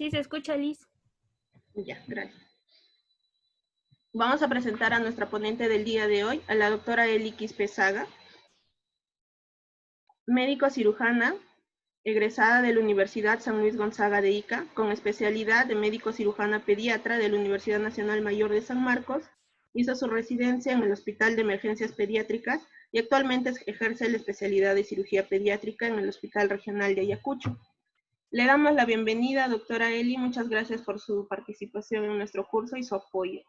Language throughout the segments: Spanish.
Sí, se escucha, Liz. Ya, gracias. Vamos a presentar a nuestra ponente del día de hoy, a la doctora Eli Quispe-Saga, médico cirujana, egresada de la Universidad San Luis Gonzaga de Ica, con especialidad de médico cirujana pediatra de la Universidad Nacional Mayor de San Marcos. Hizo su residencia en el Hospital de Emergencias Pediátricas y actualmente ejerce la especialidad de cirugía pediátrica en el Hospital Regional de Ayacucho. Le damos la bienvenida, doctora Eli. Muchas gracias por su participación en nuestro curso y su apoyo.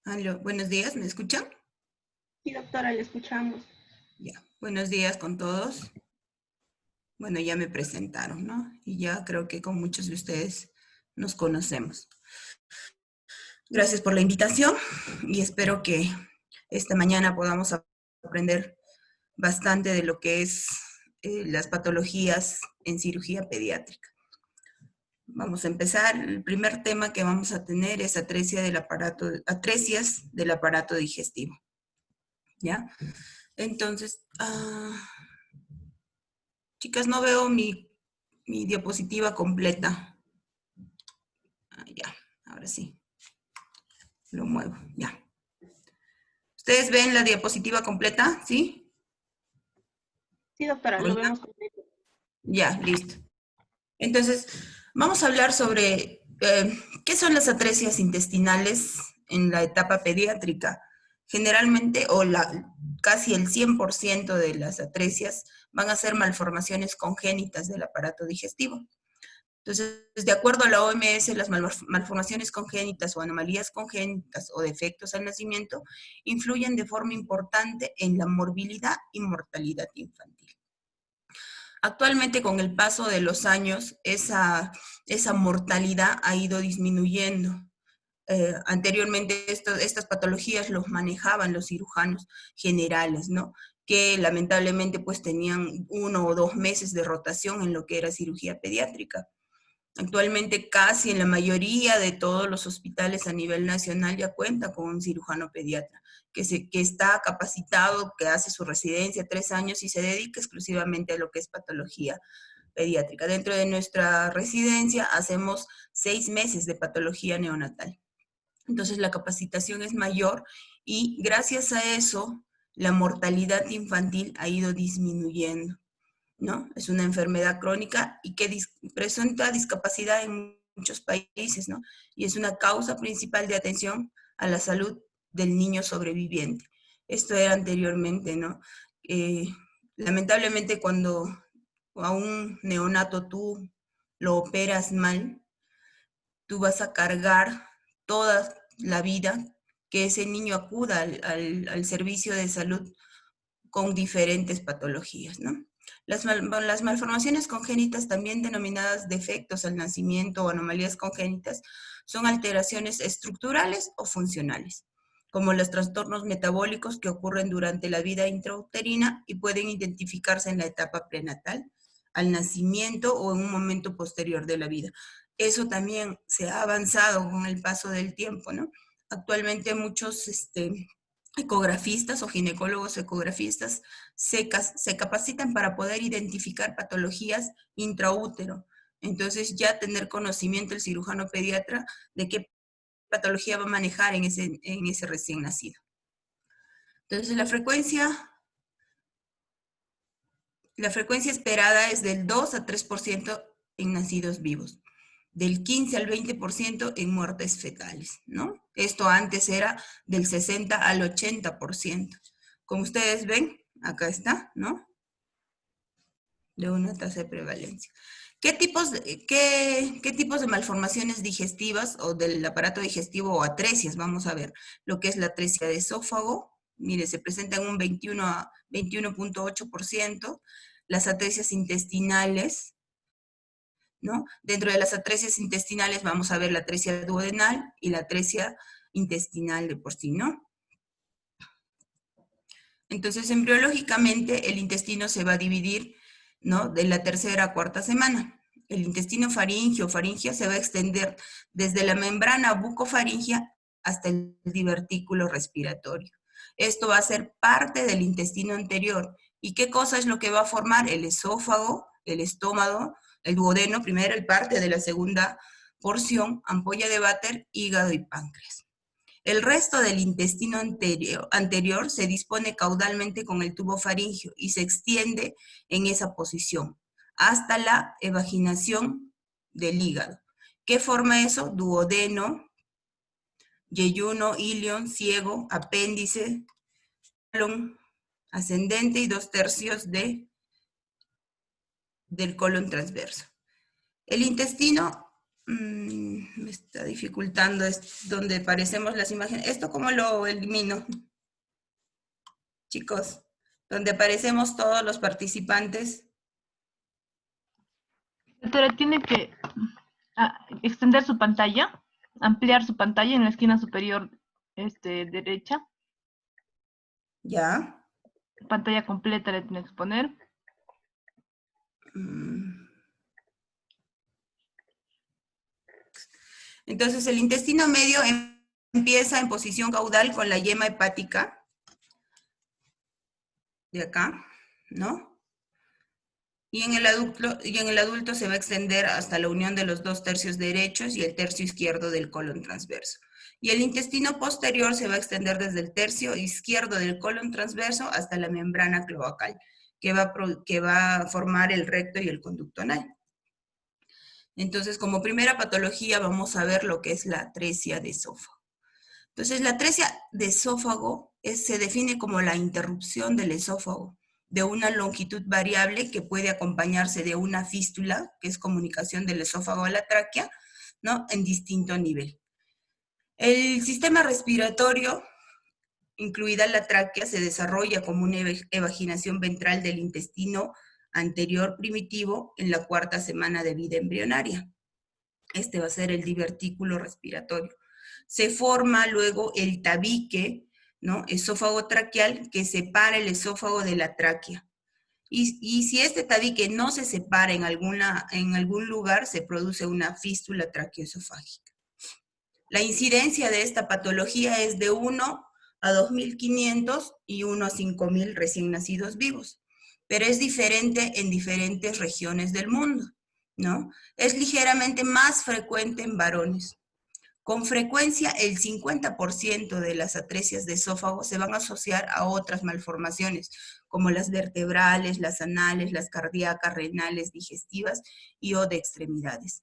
Aló, buenos días, ¿me escuchan? Sí, doctora, le escuchamos. Ya, buenos días con todos. Bueno, ya me presentaron, ¿no? Y ya creo que con muchos de ustedes nos conocemos. Gracias por la invitación y espero que esta mañana podamos aprender bastante de lo que es las patologías en cirugía pediátrica. Vamos a empezar. El primer tema que vamos a tener es atresias del aparato digestivo. ¿Ya? Entonces, chicas, no veo mi diapositiva completa. Ya, ahora sí. Lo muevo, ya. ¿Ustedes ven la diapositiva completa? ¿Sí? Sí, doctora, lo vemos completo. Ya, listo. Entonces, vamos a hablar sobre qué son las atresias intestinales en la etapa pediátrica. Generalmente, casi el 100% de las atresias van a ser malformaciones congénitas del aparato digestivo. Entonces, de acuerdo a la OMS, las malformaciones congénitas o anomalías congénitas o defectos al nacimiento influyen de forma importante en la morbilidad y mortalidad infantil. Actualmente, con el paso de los años, esa mortalidad ha ido disminuyendo. Anteriormente estas patologías los manejaban los cirujanos generales, ¿no? Que lamentablemente pues tenían 1 o 2 meses de rotación en lo que era cirugía pediátrica. Actualmente casi en la mayoría de todos los hospitales a nivel nacional ya cuenta con un cirujano pediatra que está capacitado, que hace su residencia 3 años y se dedica exclusivamente a lo que es patología pediátrica. Dentro de nuestra residencia hacemos 6 meses de patología neonatal. Entonces la capacitación es mayor y gracias a eso la mortalidad infantil ha ido disminuyendo, ¿no? Es una enfermedad crónica y que presenta discapacidad en muchos países, ¿no? Y es una causa principal de atención a la salud del niño sobreviviente. Esto era anteriormente, ¿no? Lamentablemente cuando a un neonato tú lo operas mal, tú vas a cargar toda la vida que ese niño acuda al servicio de salud con diferentes patologías, ¿no? Las malformaciones congénitas, también denominadas defectos al nacimiento o anomalías congénitas, son alteraciones estructurales o funcionales, como los trastornos metabólicos que ocurren durante la vida intrauterina y pueden identificarse en la etapa prenatal, al nacimiento o en un momento posterior de la vida. Eso también se ha avanzado con el paso del tiempo, ¿no? Actualmente muchos ecografistas o ginecólogos ecografistas se capacitan para poder identificar patologías intraútero. Entonces ya tener conocimiento el cirujano pediatra de qué patología va a manejar en ese recién nacido. Entonces la frecuencia esperada es del 2 a 3% en nacidos vivos, del 15 al 20% en muertes fetales, ¿no? Esto antes era del 60 al 80%. Como ustedes ven, acá está, ¿no? De una tasa de prevalencia. ¿Qué tipos de malformaciones digestivas o del aparato digestivo o atresias? Vamos a ver lo que es la atresia de esófago. Mire, se presenta en un 21.8%. Las atresias intestinales, ¿no? Dentro de las atresias intestinales vamos a ver la atresia duodenal y la atresia intestinal de por sí, ¿no? Entonces, embriológicamente, el intestino se va a dividir, ¿no? De la tercera a cuarta semana. El intestino faríngeo o faríngea se va a extender desde la membrana bucofaríngea hasta el divertículo respiratorio. Esto va a ser parte del intestino anterior. ¿Y qué cosa es lo que va a formar? El esófago, el estómago, el duodeno, primero el parte de la segunda porción, ampolla de váter, hígado y páncreas. El resto del intestino anterior se dispone caudalmente con el tubo faríngeo y se extiende en esa posición hasta la evaginación del hígado. ¿Qué forma eso? Duodeno, yeyuno, ilion, ciego, apéndice, colon ascendente y 2/3 del colon transverso. El intestino me está dificultando, es donde aparecemos las imágenes. ¿Esto cómo lo elimino? Chicos, donde aparecemos todos los participantes. Doctora, tiene que extender su pantalla, ampliar su pantalla en la esquina superior derecha. Ya. Pantalla completa le tiene que poner. Entonces, el intestino medio empieza en posición caudal con la yema hepática. De acá, ¿no? Y en el adulto se va a extender hasta la unión de los 2/3 derechos y el tercio izquierdo del colon transverso. Y el intestino posterior se va a extender desde el tercio izquierdo del colon transverso hasta la membrana cloacal, que va a formar el recto y el conducto anal. Entonces, como primera patología vamos a ver lo que es la atresia de esófago. Entonces, la atresia de esófago se define como la interrupción del esófago de una longitud variable que puede acompañarse de una fístula, que es comunicación del esófago a la tráquea, ¿no? En distinto nivel. El sistema respiratorio, incluida la tráquea, se desarrolla como una evaginación ventral del intestino anterior primitivo en la 4ª semana de vida embrionaria. Este va a ser el divertículo respiratorio. Se forma luego el tabique, ¿no? Esófago traqueal, que separa el esófago de la tráquea. Y si este tabique no se separa en algún lugar, se produce una fístula traqueoesofágica. La incidencia de esta patología es de 1 a 2.500 y 1 a 5.000 recién nacidos vivos, pero es diferente en diferentes regiones del mundo, ¿no? Es ligeramente más frecuente en varones. Con frecuencia, el 50% de las atresias de esófago se van a asociar a otras malformaciones, como las vertebrales, las anales, las cardíacas, renales, digestivas y o de extremidades.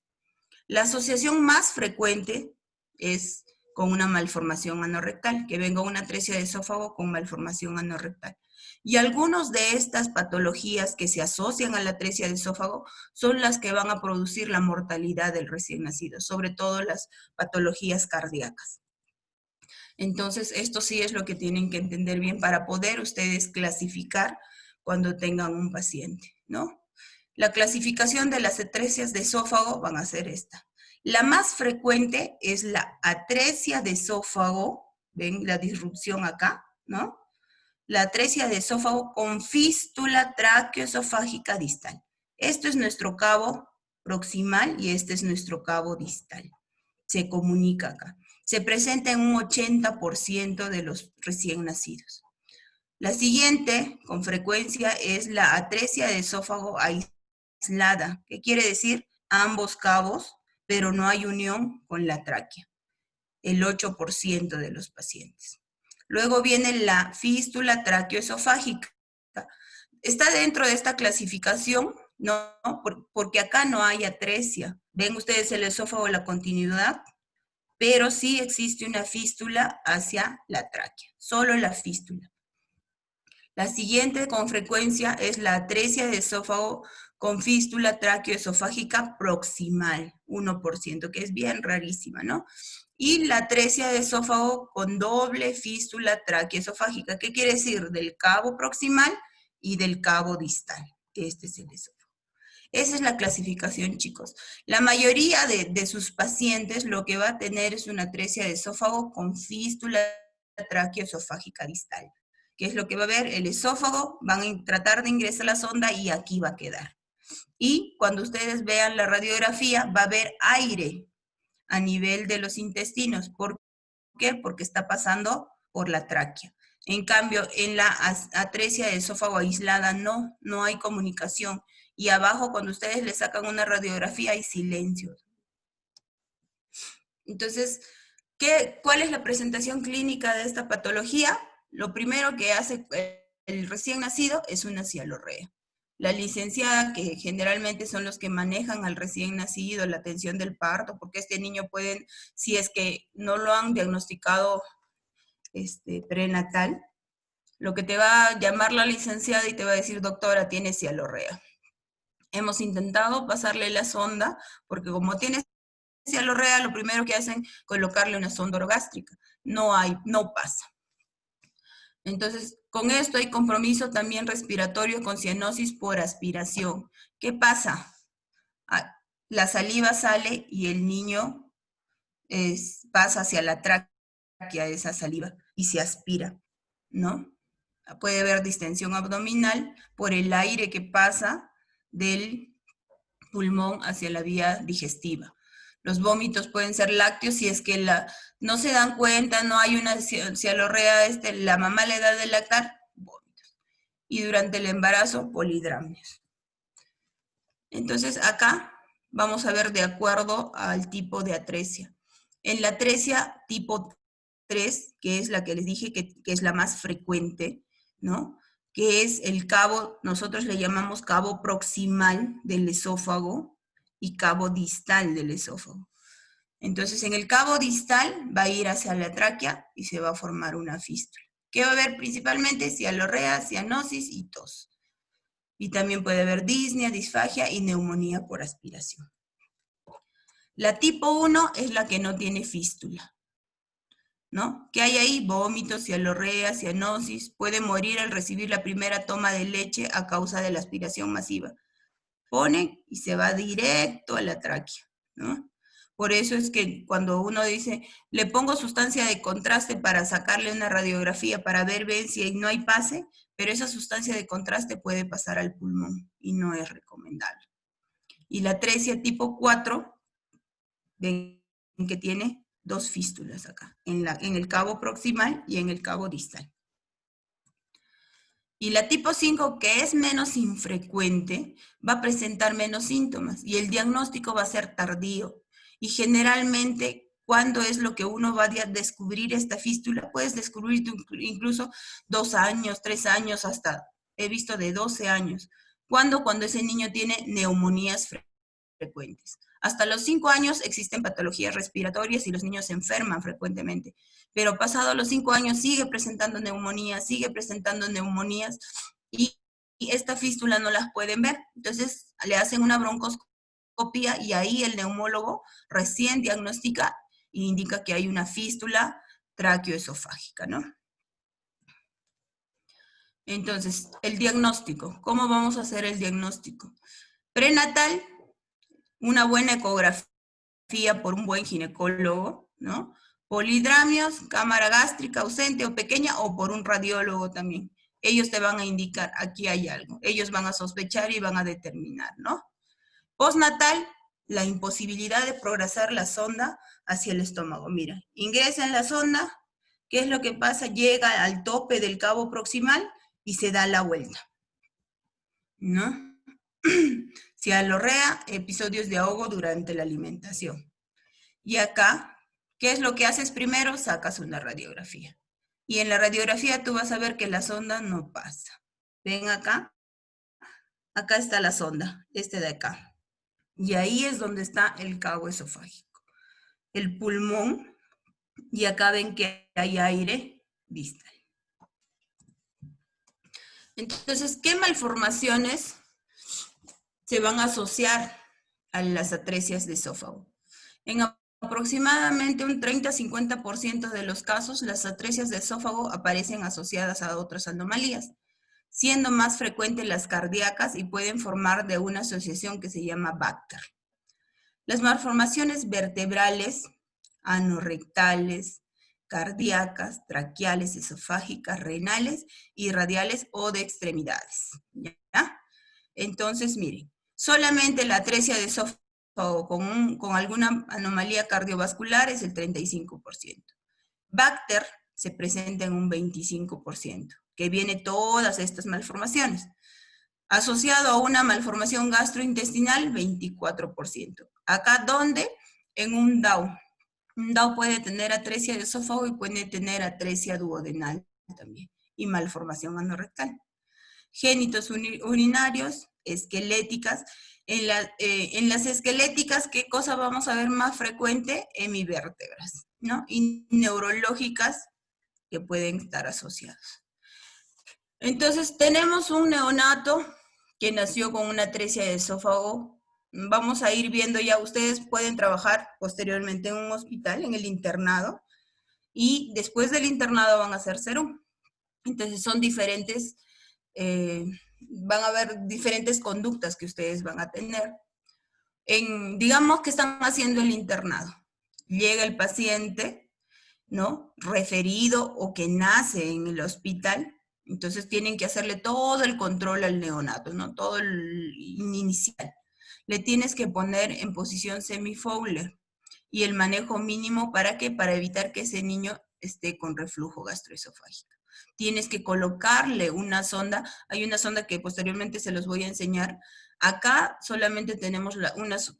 La asociación más frecuente es con una malformación anorrectal, que venga una atresia de esófago con malformación anorrectal. Y algunas de estas patologías que se asocian a la atresia de esófago son las que van a producir la mortalidad del recién nacido, sobre todo las patologías cardíacas. Entonces, esto sí es lo que tienen que entender bien para poder ustedes clasificar cuando tengan un paciente, ¿no? La clasificación de las atresias de esófago van a ser esta. La más frecuente es la atresia de esófago, ven la disrupción acá, ¿no? La atresia de esófago con fístula traqueoesofágica distal. Esto es nuestro cabo proximal y este es nuestro cabo distal. Se comunica acá. Se presenta en un 80% de los recién nacidos. La siguiente, con frecuencia, es la atresia de esófago aislada. ¿Qué quiere decir? Ambos cabos, pero no hay unión con la tráquea. El 8% de los pacientes. Luego viene la fístula traqueoesofágica. Está dentro de esta clasificación, ¿no? Porque acá no hay atresia. Ven ustedes el esófago, la continuidad, pero sí existe una fístula hacia la tráquea, solo la fístula. La siguiente con frecuencia es la atresia de esófago con fístula traqueoesofágica proximal, 1%, que es bien rarísima, ¿no? Y la atresia de esófago con doble fístula traqueoesofágica. ¿Qué quiere decir? Del cabo proximal y del cabo distal. Este es el esófago. Esa es la clasificación, chicos. La mayoría de sus pacientes lo que va a tener es una atresia de esófago con fístula traqueoesofágica distal. ¿Qué es lo que va a ver? El esófago, van a tratar de ingresar la sonda y aquí va a quedar. Y cuando ustedes vean la radiografía, va a haber aire a nivel de los intestinos. ¿Por qué? Porque está pasando por la tráquea. En cambio, en la atresia de esófago aislada no hay comunicación. Y abajo, cuando ustedes le sacan una radiografía, hay silencio. Entonces, ¿cuál es la presentación clínica de esta patología? Lo primero que hace el recién nacido es una cialorrea. La licenciada, que generalmente son los que manejan al recién nacido, la atención del parto, porque este niño pueden, si es que no lo han diagnosticado prenatal, lo que te va a llamar la licenciada y te va a decir, doctora, tiene cialorrea. Hemos intentado pasarle la sonda, porque como tiene cialorrea, lo primero que hacen es colocarle una sonda orogástrica. No pasa. Entonces, con esto hay compromiso también respiratorio con cianosis por aspiración. ¿Qué pasa? La saliva sale y el niño pasa hacia la tráquea esa saliva y se aspira, ¿no? Puede haber distensión abdominal por el aire que pasa del pulmón hacia la vía digestiva. Los vómitos pueden ser lácteos si es que no se dan cuenta, no hay una cialorrea, la mamá le da de lactar, vómitos. Y durante el embarazo, polidramnios. Entonces acá vamos a ver de acuerdo al tipo de atresia. En la atresia tipo 3, que es la que les dije que es la más frecuente, ¿no? Que es el cabo, nosotros le llamamos cabo proximal del esófago y cabo distal del esófago. Entonces, en el cabo distal va a ir hacia la tráquea y se va a formar una fístula. ¿Qué va a haber principalmente? Cialorrea, cianosis y tos. Y también puede haber disnea, disfagia y neumonía por aspiración. La tipo 1 es la que no tiene fístula, ¿no? ¿Qué hay ahí? Vómitos, cialorrea, cianosis. Puede morir al recibir la primera toma de leche a causa de la aspiración masiva. Pone y se va directo a la tráquea, ¿no? Por eso es que cuando uno dice, le pongo sustancia de contraste para sacarle una radiografía para ver bien si no hay pase, pero esa sustancia de contraste puede pasar al pulmón y no es recomendable. Y la atresia tipo 4, ven que tiene 2 fístulas acá, en el cabo proximal y en el cabo distal. Y la tipo 5, que es menos infrecuente, va a presentar menos síntomas y el diagnóstico va a ser tardío. Y generalmente, ¿cuándo es lo que uno va a descubrir esta fístula? Puedes descubrir incluso 2 años, 3 años, hasta he visto de 12 años. ¿Cuándo? Cuando ese niño tiene neumonías frecuentes. Hasta los 5 años existen patologías respiratorias y los niños se enferman frecuentemente. Pero pasados los 5 años sigue presentando neumonías y esta fístula no las pueden ver. Entonces le hacen una broncoscopía y ahí el neumólogo recién diagnostica e indica que hay una fístula tráqueo-esofágica, ¿no? Entonces, el diagnóstico. ¿Cómo vamos a hacer el diagnóstico? Prenatal, una buena ecografía por un buen ginecólogo, ¿no? Polidramios, cámara gástrica ausente o pequeña, o por un radiólogo también. Ellos te van a indicar, aquí hay algo. Ellos van a sospechar y van a determinar, ¿no? Postnatal, la imposibilidad de progresar la sonda hacia el estómago. Mira, ingresa en la sonda, ¿qué es lo que pasa? Llega al tope del cabo proximal y se da la vuelta, ¿no? Cialorrea, episodios de ahogo durante la alimentación. Y acá, ¿qué es lo que haces primero? Sacas una radiografía. Y en la radiografía tú vas a ver que la sonda no pasa. ¿Ven acá? Acá está la sonda, de acá. Y ahí es donde está el cabo esofágico. El pulmón, y acá ven que hay aire distal. Entonces, ¿qué malformaciones se van a asociar a las atresias de esófago? En aproximadamente un 30-50% de los casos, las atresias de esófago aparecen asociadas a otras anomalías, siendo más frecuentes las cardíacas y pueden formar de una asociación que se llama Bacter. Las malformaciones vertebrales, anorrectales, cardíacas, traqueales, esofágicas, renales y radiales o de extremidades, ¿ya? Entonces, miren, solamente la atresia de esófago con alguna anomalía cardiovascular es el 35%. Bacter se presenta en un 25%, que viene todas estas malformaciones. Asociado a una malformación gastrointestinal, 24%. Acá, ¿dónde? En un DAO. Un DAO puede tener atresia de esófago y puede tener atresia duodenal también, y malformación anorrectal. Génitos urinarios, esqueléticas. En las esqueléticas, ¿qué cosa vamos a ver más frecuente? Hemivértebras, ¿no? Y neurológicas que pueden estar asociados. Entonces, tenemos un neonato que nació con una atresia de esófago. Vamos a ir viendo ya, ustedes pueden trabajar posteriormente en un hospital, en el internado, y después del internado van a hacer serum. Entonces, son diferentes, van a haber diferentes conductas que ustedes van a tener. Digamos que están haciendo el internado. Llega el paciente, ¿no? Referido o que nace en el hospital. Entonces tienen que hacerle todo el control al neonato, ¿no? Todo el inicial. Le tienes que poner en posición semi-Fowler y el manejo mínimo, ¿para qué? Para evitar que ese niño esté con reflujo gastroesofágico. Tienes que colocarle una sonda. Hay una sonda que posteriormente se los voy a enseñar. Acá solamente tenemos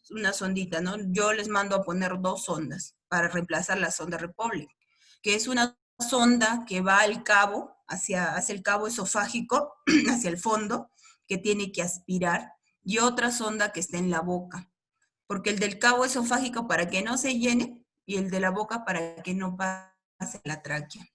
una sondita, ¿no? Yo les mando a poner 2 sondas para reemplazar la sonda Republic, que es una sonda que va al cabo, hacia el cabo esofágico, hacia el fondo, que tiene que aspirar, y otra sonda que está en la boca, porque el del cabo esofágico para que no se llene, y el de la boca para que no pase la tráquea.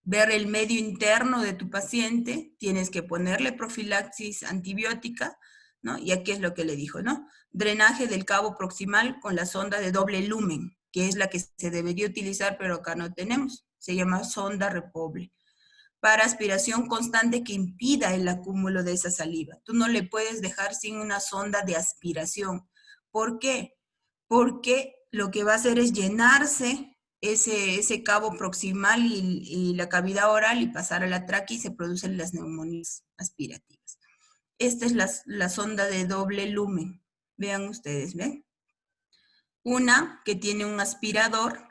Ver el medio interno de tu paciente, tienes que ponerle profilaxis antibiótica, ¿no? Y aquí es lo que le dijo, ¿no? Drenaje del cabo proximal con la sonda de doble lumen, que es la que se debería utilizar, pero acá no tenemos. Se llama sonda Republic. Para aspiración constante que impida el acúmulo de esa saliva. Tú no le puedes dejar sin una sonda de aspiración. ¿Por qué? Porque lo que va a hacer es llenarse ese cabo proximal y la cavidad oral y pasar a la tráquea y se producen las neumonías aspirativas. Esta es la sonda de doble lumen. Vean ustedes, ¿ven? Una que tiene un aspirador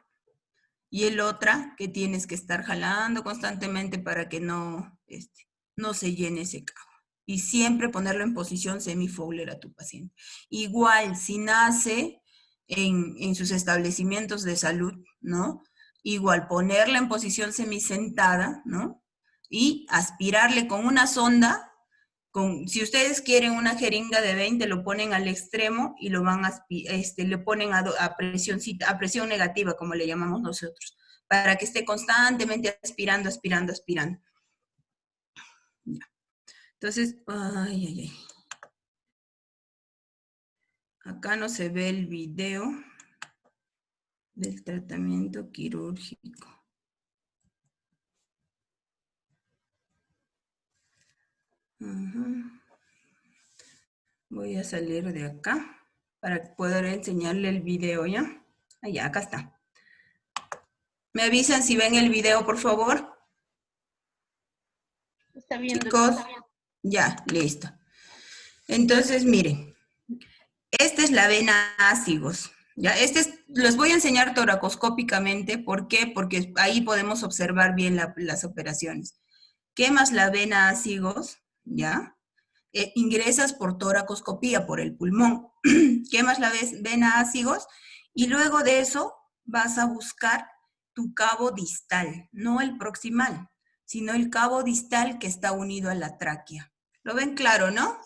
y el otra que tienes que estar jalando constantemente para que no se llene ese cabo. Y siempre ponerlo en posición semi-Fowler a tu paciente. Igual, si nace en sus establecimientos de salud, ¿no? Igual, ponerla en posición semisentada, ¿no? Y aspirarle con una sonda. Si ustedes quieren una jeringa de 20, lo ponen al extremo y lo van le ponen a presión negativa, como le llamamos nosotros, para que esté constantemente aspirando. Entonces, acá no se ve el video del tratamiento quirúrgico. Voy a salir de acá para poder enseñarle el video, ¿ya? Allá, acá está. ¿Me avisan si ven el video, por favor? Está bien, chicos. Está bien. Ya, listo. Entonces, miren. Esta es la vena ácigos. ¿Ya? Los voy a enseñar toracoscópicamente. ¿Por qué? Porque ahí podemos observar bien las operaciones. Quemas la vena ácigos, ¿ya? Ingresas por toracoscopía, por el pulmón. Quemas la vena ácigos y luego de eso vas a buscar tu cabo distal, no el proximal, sino el cabo distal que está unido a la tráquea. ¿Lo ven claro, no?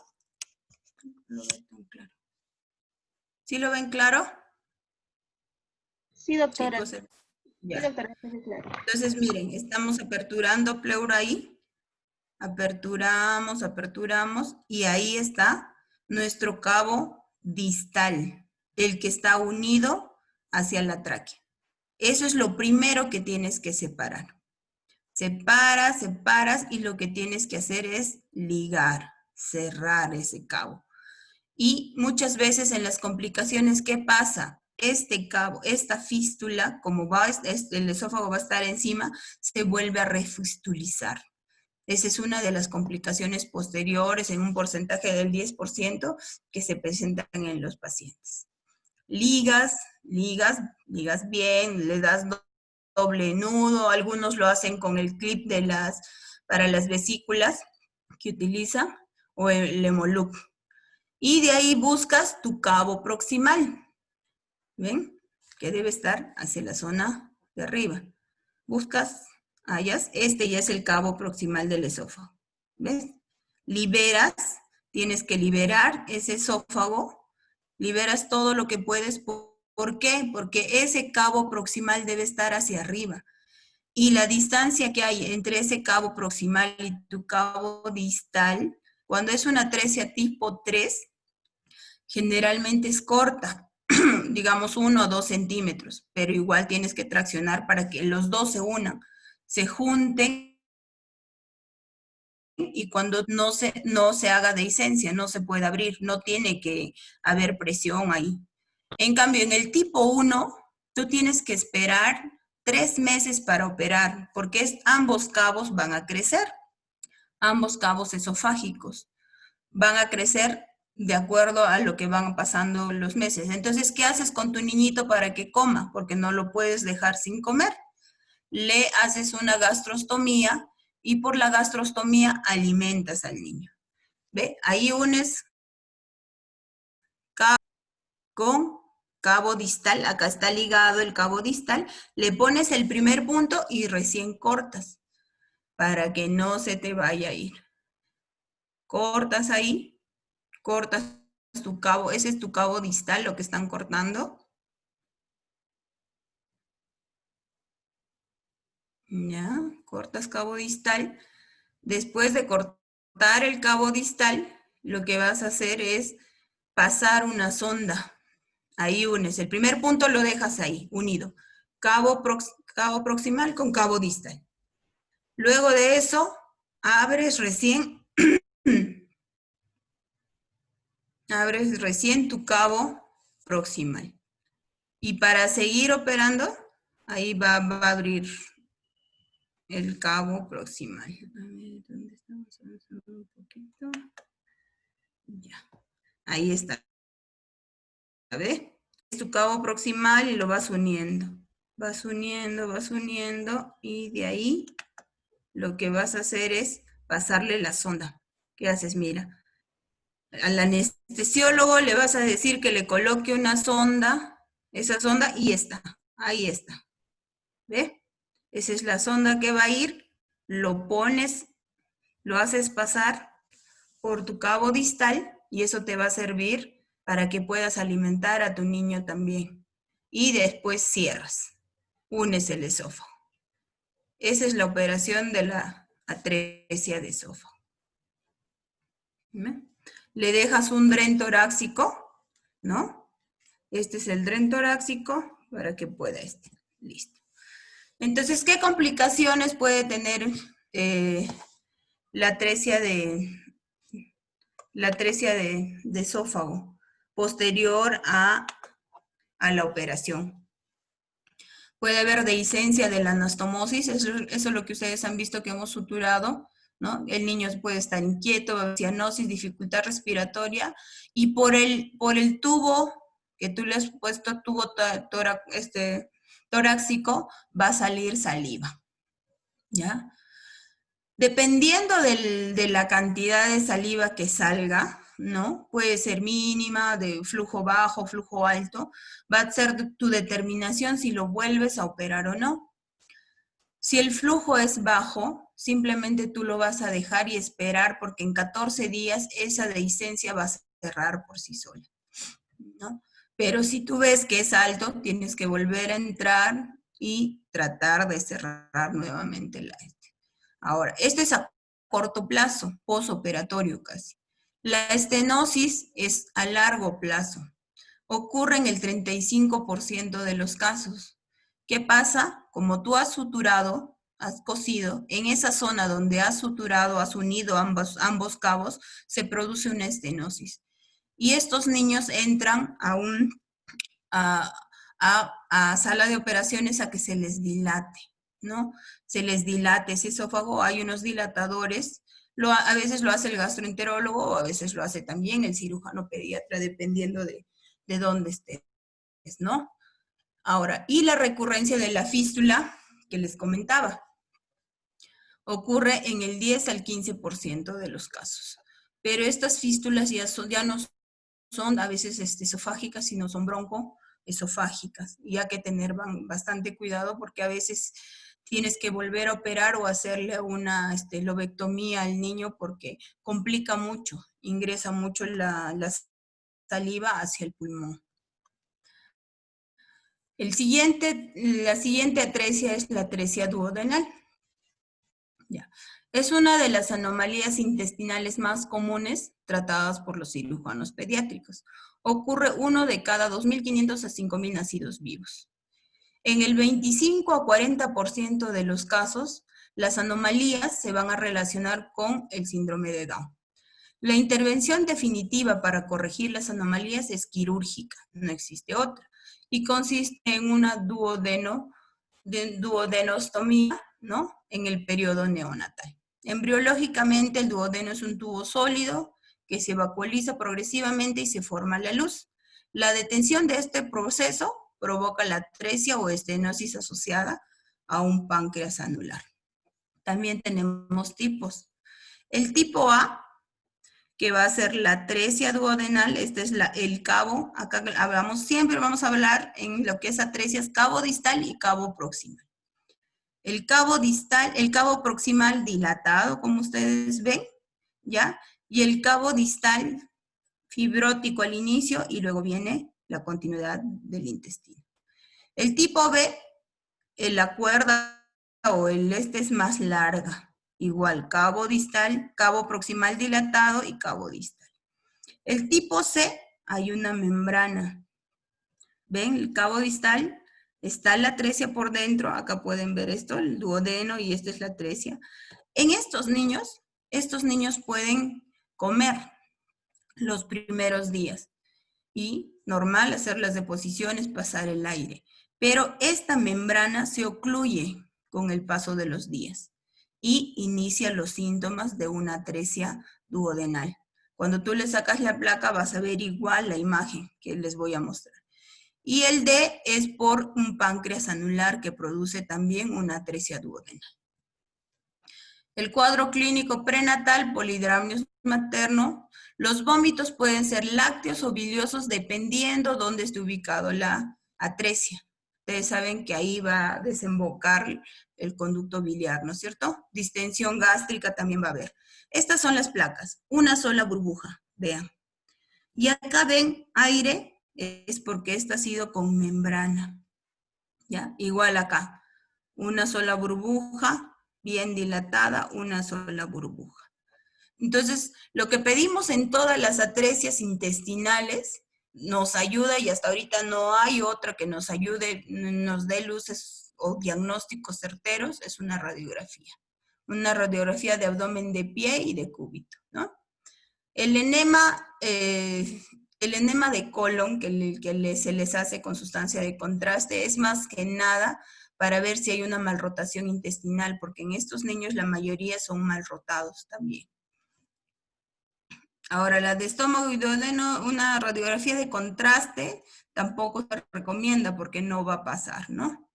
¿Lo ven tan claro? ¿Sí lo ven claro? Sí, doctora. Chicos, ya. Sí, doctora, sí, claro. Entonces, miren, estamos aperturando pleura ahí. Aperturamos, y ahí está nuestro cabo distal, el que está unido hacia la tráquea. Eso es lo primero que tienes que separar. Separas y lo que tienes que hacer es ligar, cerrar ese cabo. Y muchas veces en las complicaciones, ¿qué pasa? Este cabo, esta fístula, como el esófago va a estar encima, se vuelve a refistulizar. Esa es una de las complicaciones posteriores en un porcentaje del 10% que se presentan en los pacientes. Ligas bien, le das doble nudo, algunos lo hacen con el clip para las vesículas que utilizan, o el Hemoloop. Y de ahí buscas tu cabo proximal. ¿Ven? Que debe estar hacia la zona de arriba. Buscas, hallas, este ya es el cabo proximal del esófago. ¿Ves? Liberas, tienes que liberar ese esófago, liberas todo lo que puedes. ¿Por qué? Porque ese cabo proximal debe estar hacia arriba. Y la distancia que hay entre ese cabo proximal y tu cabo distal, cuando es una atresia tipo 3, generalmente es corta, digamos 1 o 2 centímetros, pero igual tienes que traccionar para que los dos se unan, se junten, y cuando no se haga dehiscencia, no se puede abrir, no tiene que haber presión ahí. En cambio, en el tipo 1, tú tienes que esperar 3 meses para operar, porque ambos cabos van a crecer, ambos cabos esofágicos van a crecer de acuerdo a lo que van pasando los meses. Entonces, ¿qué haces con tu niñito para que coma? Porque no lo puedes dejar sin comer. Le haces una gastrostomía y por la gastrostomía alimentas al niño. ¿Ve? Ahí unes cabo con cabo distal, acá está ligado el cabo distal, le pones el primer punto y recién cortas para que no se te vaya a ir. Cortas ahí, cortas tu cabo, ese es tu cabo distal, lo que están cortando. Ya, cortas cabo distal. Después de cortar el cabo distal, lo que vas a hacer es pasar una sonda. Ahí unes, el primer punto lo dejas ahí, unido. Cabo proximal con cabo distal. Luego de eso, abres recién tu cabo proximal. Y para seguir operando, ahí va a abrir el cabo proximal. A ver, ¿dónde estamos? Vamos a ver un poquito. Ya, ahí está. ¿Ves? Es tu cabo proximal y lo vas uniendo. Vas uniendo y de ahí lo que vas a hacer es pasarle la sonda. ¿Qué haces? Mira, al anestesiólogo le vas a decir que le coloque una sonda, esa sonda, y está, ahí está. ¿Ves? Esa es la sonda que va a ir, lo pones, lo haces pasar por tu cabo distal y eso te va a servir para que puedas alimentar a tu niño también. Y después cierras, unes el esófago. Esa es la operación de la atresia de esófago. ¿Ven? Le dejas un dren torácico, ¿no? Este es el dren torácico para que pueda listo. Entonces, ¿qué complicaciones puede tener la atresia de esófago posterior a la operación? Puede haber dehiscencia de la anastomosis, eso es lo que ustedes han visto que hemos suturado, ¿no? El niño puede estar inquieto, cianosis, dificultad respiratoria, y por el tubo que tú le has puesto, tubo torácico, va a salir saliva, ¿ya? Dependiendo de la cantidad de saliva que salga, ¿no? Puede ser mínima, de flujo bajo, flujo alto, va a ser tu determinación si lo vuelves a operar o no. Si el flujo es bajo, simplemente tú lo vas a dejar y esperar porque en 14 días esa dehiscencia va a cerrar por sí sola, ¿no? Pero si tú ves que es alto, tienes que volver a entrar y tratar de cerrar nuevamente la Ahora, esto es a corto plazo, posoperatorio casi. La estenosis es a largo plazo. Ocurre en el 35% de los casos. ¿Qué pasa? Como tú has suturado, has cosido, en esa zona donde has suturado, has unido ambos cabos, se produce una estenosis. Y estos niños entran a sala de operaciones a que se les dilate, ¿no? Se les dilate ese esófago, hay unos dilatadores, a veces lo hace el gastroenterólogo o a veces lo hace también el cirujano pediatra, dependiendo de dónde estés, ¿no? Ahora, y la recurrencia de la fístula que les comentaba. Ocurre en el 10 al 15% de los casos. Pero estas fístulas ya no son a veces esofágicas, sino son broncoesofágicas. Y hay que tener bastante cuidado porque a veces tienes que volver a operar o hacerle una lobectomía al niño porque complica mucho, ingresa mucho la saliva hacia el pulmón. La siguiente atresia es la atresia duodenal. Ya. Es una de las anomalías intestinales más comunes tratadas por los cirujanos pediátricos. Ocurre 1 de cada 2.500 a 5.000 nacidos vivos. En el 25 a 40% de los casos, las anomalías se van a relacionar con el síndrome de Down. La intervención definitiva para corregir las anomalías es quirúrgica, no existe otra, y consiste en una duodenostomía, ¿no?, en el periodo neonatal. Embriológicamente, el duodeno es un tubo sólido que se vacuoliza progresivamente y se forma la luz. La detención de este proceso provoca la atresia o estenosis asociada a un páncreas anular. También tenemos tipos. El tipo A, que va a ser la atresia duodenal, este es el cabo, acá siempre vamos a hablar en lo que es atresias cabo distal y cabo proximal. El cabo proximal dilatado, como ustedes ven, ¿ya? Y el cabo distal fibrótico al inicio y luego viene la continuidad del intestino. El tipo B, la cuerda o es más larga. Igual, cabo distal, cabo proximal dilatado y cabo distal. El tipo C, hay una membrana. ¿Ven? El cabo distal, está la atresia por dentro. Acá pueden ver esto, el duodeno, y esta es la atresia. En estos niños pueden comer los primeros días. Y normal hacer las deposiciones, pasar el aire. Pero esta membrana se ocluye con el paso de los días y inicia los síntomas de una atresia duodenal. Cuando tú le sacas la placa vas a ver igual la imagen que les voy a mostrar. Y el D es por un páncreas anular que produce también una atresia duodenal. El cuadro clínico prenatal, polidramnios materno. Los vómitos pueden ser lácteos o biliosos dependiendo dónde esté ubicado la atresia. Ustedes saben que ahí va a desembocar el conducto biliar, ¿no es cierto? Distensión gástrica también va a haber. Estas son las placas, una sola burbuja, vean. Y acá ven aire, es porque esta ha sido con membrana. ¿Ya? Igual acá, una sola burbuja, bien dilatada, una sola burbuja. Entonces, lo que pedimos en todas las atresias intestinales nos ayuda, y hasta ahorita no hay otra que nos ayude, nos dé luces o diagnósticos certeros, es una radiografía. Una radiografía de abdomen de pie y de cúbito, ¿no? El enema de colon que se les hace con sustancia de contraste es más que nada para ver si hay una malrotación intestinal, porque en estos niños la mayoría son malrotados también. Ahora, la de estómago y duodeno, una radiografía de contraste tampoco se recomienda porque no va a pasar, ¿no?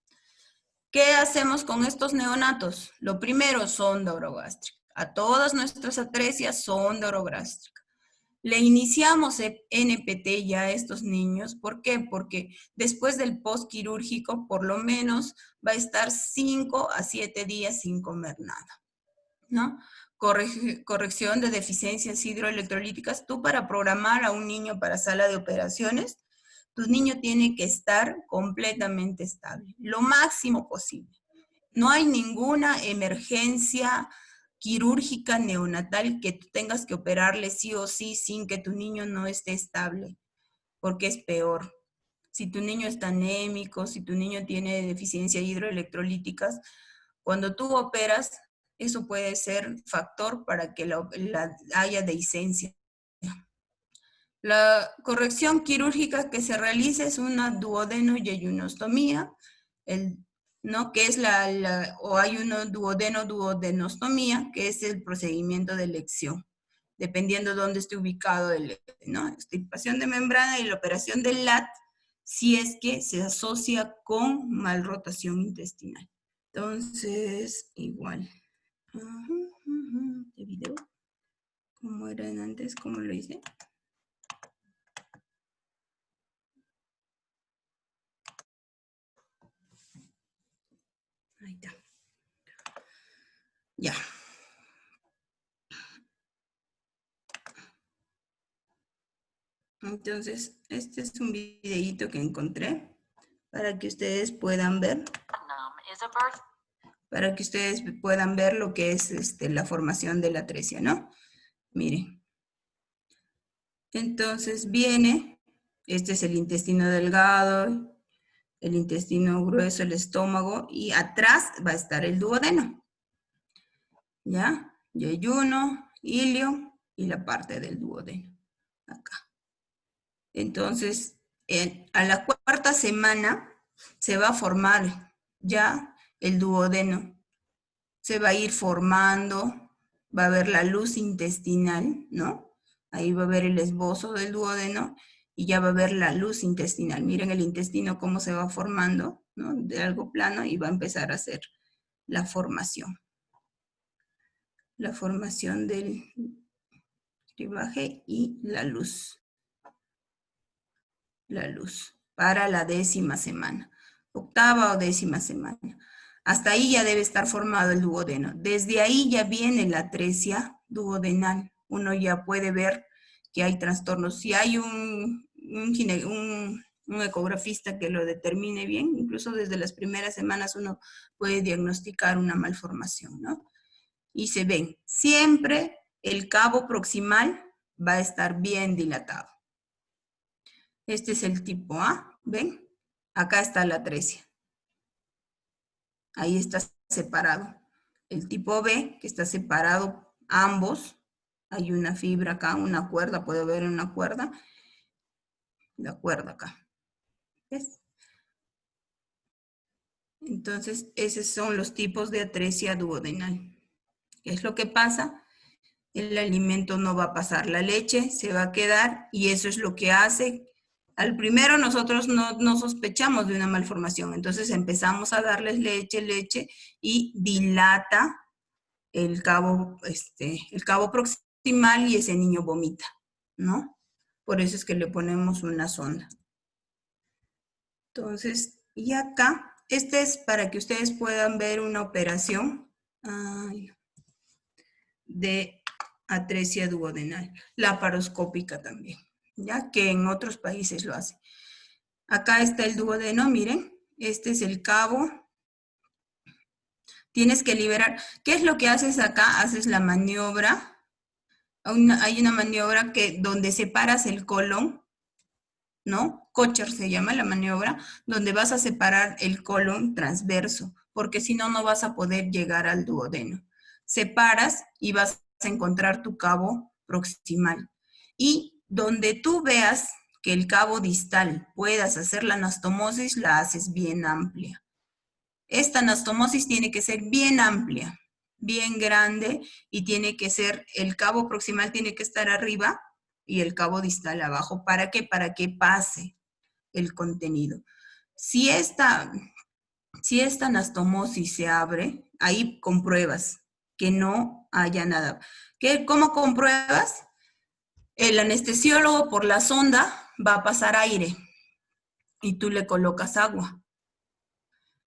¿Qué hacemos con estos neonatos? Lo primero, sonda orogástrica. A todas nuestras atresias, sonda orogástrica. Le iniciamos NPT ya a estos niños. ¿Por qué? Porque después del postquirúrgico, por lo menos, va a estar 5 a 7 días sin comer nada, ¿no? Corrección de deficiencias hidroelectrolíticas. Tú, para programar a un niño para sala de operaciones, tu niño tiene que estar completamente estable, lo máximo posible. No hay ninguna emergencia quirúrgica neonatal que tú tengas que operarle sí o sí sin que tu niño no esté estable, porque es peor. Si tu niño está anémico, si tu niño tiene deficiencias hidroelectrolíticas, cuando tú operas, eso puede ser factor para que haya dehiscencia. La corrección quirúrgica que se realiza es una duodeno-yeyunostomía, ¿no? Que es o hay una duodenostomía, que es el procedimiento de elección, dependiendo de dónde esté ubicado ¿no? Extirpación de membrana y la operación del LAT, si es que se asocia con malrotación intestinal. Entonces, igual. De video. ¿Cómo eran antes? ¿Cómo lo hice? Ahí está. Ya. Entonces, este es un videíto que encontré para que ustedes puedan ver. Para que ustedes puedan ver lo que es la formación de la atresia, ¿no? Miren. Entonces viene, este es el intestino delgado, el intestino grueso, el estómago, y atrás va a estar el duodeno. ¿Ya? Yeyuno, ilio y la parte del duodeno. Acá. Entonces, a la cuarta semana se va a formar ya el duodeno. Se va a ir formando, va a haber la luz intestinal, ¿no? Ahí va a haber el esbozo del duodeno y ya va a haber la luz intestinal. Miren el intestino cómo se va formando, ¿no? De algo plano y va a empezar a hacer la formación. La formación del clivaje y la luz. La luz para la 10ª semana. 8ª o 10ª semana. Hasta ahí ya debe estar formado el duodeno. Desde ahí ya viene la atresia duodenal. Uno ya puede ver que hay trastornos. Si hay un ecografista que lo determine bien, incluso desde las primeras semanas uno puede diagnosticar una malformación, ¿no? Y se ven, siempre el cabo proximal va a estar bien dilatado. Este es el tipo A, ¿ven? Acá está la atresia. Ahí está separado. El tipo B, que está separado ambos. Hay una fibra acá, una cuerda, puede ver una cuerda. La cuerda acá. ¿Ves? Entonces, esos son los tipos de atresia duodenal. ¿Qué es lo que pasa? El alimento no va a pasar, la leche se va a quedar y eso es lo que hace. Al primero nosotros no sospechamos de una malformación, entonces empezamos a darles leche y dilata el cabo proximal y ese niño vomita, ¿no? Por eso es que le ponemos una sonda. Entonces, y acá, este es para que ustedes puedan ver una operación de atresia duodenal, laparoscópica también, ya que en otros países lo hacen. Acá está el duodeno, miren, este es el cabo. Tienes que liberar. ¿Qué es lo que haces acá? Haces la maniobra. Hay una maniobra donde separas el colon, ¿no? Kocher se llama la maniobra, donde vas a separar el colon transverso, porque si no, no vas a poder llegar al duodeno. Separas y vas a encontrar tu cabo proximal. Y donde tú veas que el cabo distal puedas hacer la anastomosis, la haces bien amplia. Esta anastomosis tiene que ser bien amplia, bien grande, y tiene que ser, el cabo proximal tiene que estar arriba y el cabo distal abajo. ¿Para qué? Para que pase el contenido. Si esta anastomosis se abre, ahí compruebas que no haya nada. ¿Cómo compruebas? El anestesiólogo por la sonda va a pasar aire y tú le colocas agua.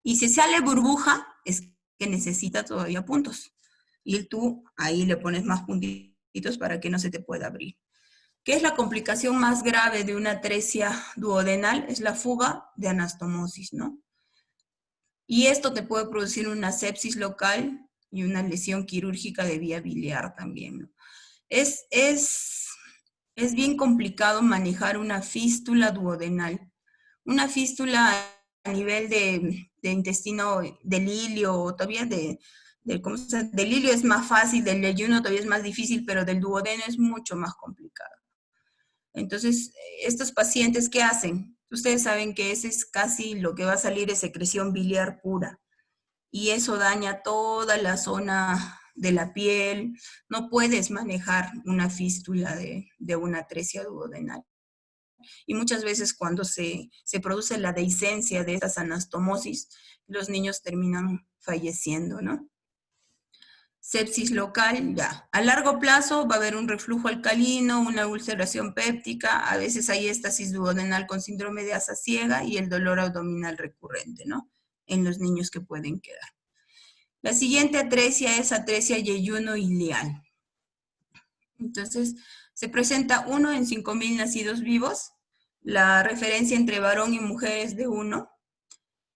Y si sale burbuja, es que necesita todavía puntos. Y tú ahí le pones más puntitos para que no se te pueda abrir. ¿Qué es la complicación más grave de una atresia duodenal? Es la fuga de anastomosis, ¿no? Y esto te puede producir una sepsis local y una lesión quirúrgica de vía biliar también, ¿no? Es bien complicado manejar una fístula duodenal. Una fístula a nivel de intestino del ilio, todavía del ilio es más fácil, del yeyuno todavía es más difícil, pero del duodeno es mucho más complicado. Entonces, estos pacientes, ¿qué hacen? Ustedes saben que ese es casi lo que va a salir es secreción biliar pura. Y eso daña toda la zona de la piel. No puedes manejar una fístula de una atresia duodenal. y muchas veces cuando se produce la dehiscencia de estas anastomosis, los niños terminan falleciendo, ¿no? Sepsis local, ya. A largo plazo va a haber un reflujo alcalino, una ulceración péptica, a veces hay éstasis duodenal con síndrome de asa ciega y el dolor abdominal recurrente, ¿no? En los niños que pueden quedar. La siguiente atresia es atresia yeyuno-ileal. Entonces, se presenta 1 en 5.000 nacidos vivos. La referencia entre varón y mujer es de 1.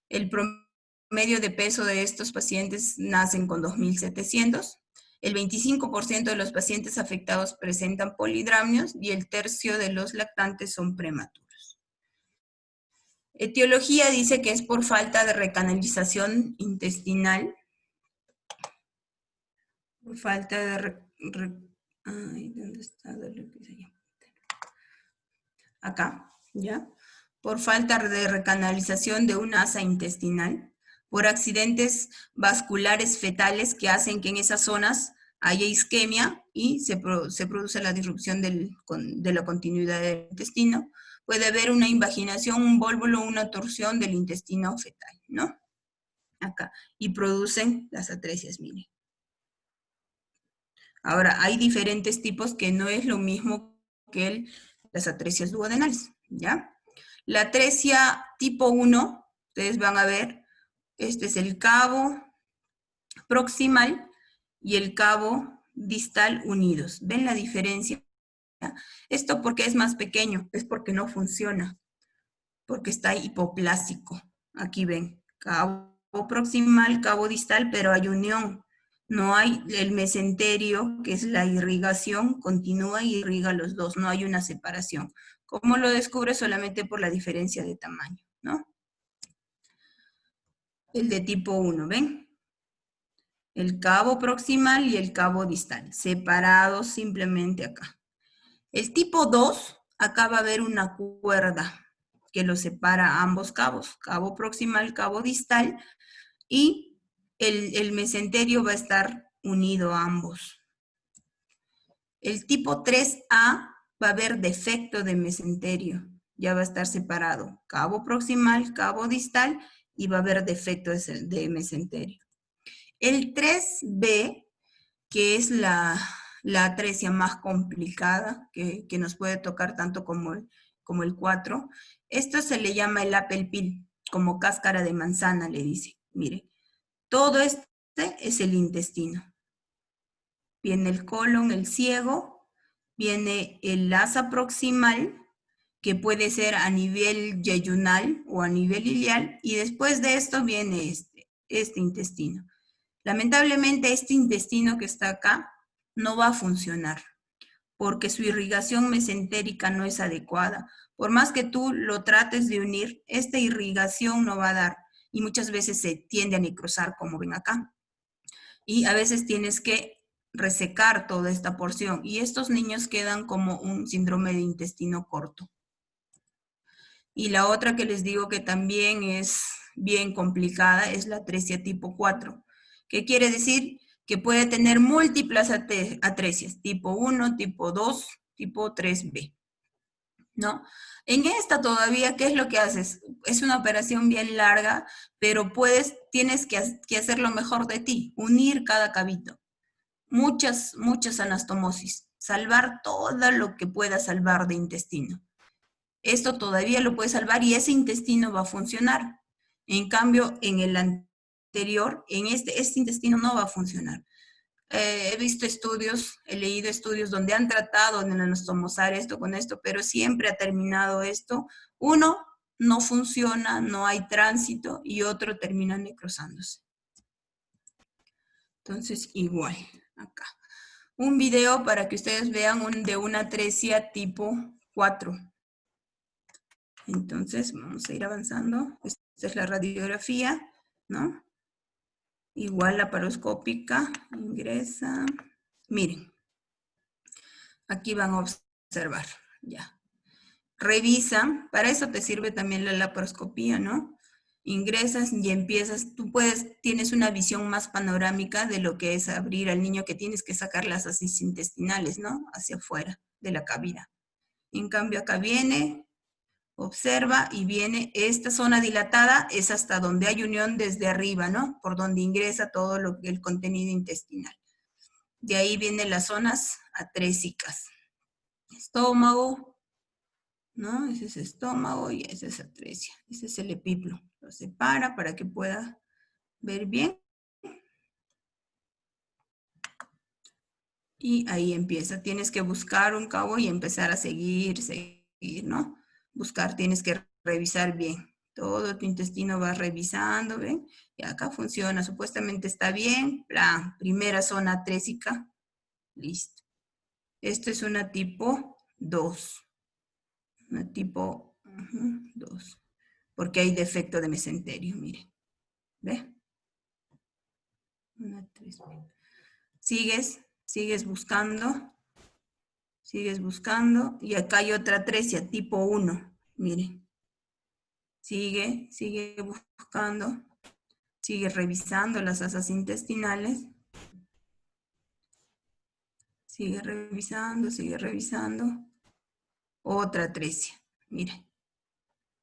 El promedio de peso de estos pacientes nacen con 2.700. El 25% de los pacientes afectados presentan polidramnios y el tercio de los lactantes son prematuros. Etiología dice que es por falta de recanalización intestinal. Por falta de... Ay, ¿dónde está? Acá, ¿ya? Por falta de recanalización de una asa intestinal, por accidentes vasculares fetales que hacen que en esas zonas haya isquemia y se produce la disrupción de la continuidad del intestino. Puede haber una invaginación, un vólvulo, una torsión del intestino fetal, ¿no? Acá. Y producen las atresias, miren. Ahora, hay diferentes tipos que no es lo mismo que las atresias duodenales, ¿ya? La atresia tipo 1, ustedes van a ver, este es el cabo proximal y el cabo distal unidos. ¿Ven la diferencia? Esto porque es más pequeño, es porque no funciona, porque está hipoplásico. Aquí ven, cabo proximal, cabo distal, pero hay unión. No hay el mesenterio, que es la irrigación, continúa y irriga los dos, no hay una separación. ¿Cómo lo descubre? Solamente por la diferencia de tamaño, ¿no? El de tipo 1, ¿ven? El cabo proximal y el cabo distal, separados simplemente acá. El tipo 2, acá va a haber una cuerda que lo separa a ambos cabos, cabo proximal, cabo distal, y el mesenterio va a estar unido a ambos. El tipo 3A va a haber defecto de mesenterio, ya va a estar separado, cabo proximal, cabo distal, y va a haber defecto de mesenterio. El 3B, que es la atresia más complicada, que nos puede tocar tanto como el 4, esto se le llama el apple peel, como cáscara de manzana, le dice. Mire, todo este es el intestino. Viene el colon, el ciego, viene el asa proximal, que puede ser a nivel yeyunal o a nivel ileal, y después de esto viene este intestino. Lamentablemente este intestino que está acá no va a funcionar, porque su irrigación mesentérica no es adecuada. Por más que tú lo trates de unir, esta irrigación no va a dar, y muchas veces se tiende a necrosar, como ven acá. Y a veces tienes que resecar toda esta porción, y estos niños quedan como un síndrome de intestino corto. Y la otra que les digo que también es bien complicada es la atresia tipo 4, que quiere decir que puede tener múltiples atresias, tipo 1, tipo 2, tipo 3B, ¿no? En esta todavía, ¿qué es lo que haces? Es una operación bien larga, pero tienes que hacer lo mejor de ti, unir cada cabito. Muchas anastomosis, salvar todo lo que pueda salvar de intestino. Esto todavía lo puede salvar y ese intestino va a funcionar. En cambio, en el anterior, en este intestino no va a funcionar. He visto estudios, he leído estudios donde han tratado de anastomosar esto con esto, pero siempre ha terminado esto. Uno, no funciona, no hay tránsito, y otro termina necrosándose. Entonces, igual, acá. Un video para que ustedes vean de una atresia tipo 4. Entonces, vamos a ir avanzando. Esta es la radiografía, ¿no? Igual laparoscópica, ingresa. Miren, aquí van a observar, ya. Revisan, para eso te sirve también la laparoscopía, ¿no? Ingresas y empiezas, tienes una visión más panorámica de lo que es abrir al niño, que tienes que sacar las asas intestinales, ¿no? Hacia afuera de la cavidad. En cambio, acá viene, Observa y viene esta zona dilatada, es hasta donde hay unión desde arriba, ¿no? Por donde ingresa todo el contenido intestinal. De ahí vienen las zonas atrésicas. Estómago, ¿no? Ese es estómago y ese es atresia. Ese es el epiplo. Lo separa para que pueda ver bien. Y ahí empieza. Tienes que buscar un cabo y empezar a seguir, ¿no? Buscar, tienes que revisar bien. Todo tu intestino va revisando, ¿ven? Y acá funciona, supuestamente está bien. Plan, primera zona atrésica. Listo. Esta es una tipo 2. Una tipo 2. Porque hay defecto de mesenterio, miren. ¿Ve? Una 3. Sigues buscando. Sigues buscando. Y acá hay otra atresia, tipo 1. Miren. Sigue buscando. Sigue revisando las asas intestinales. Sigue revisando. Otra atresia. Miren.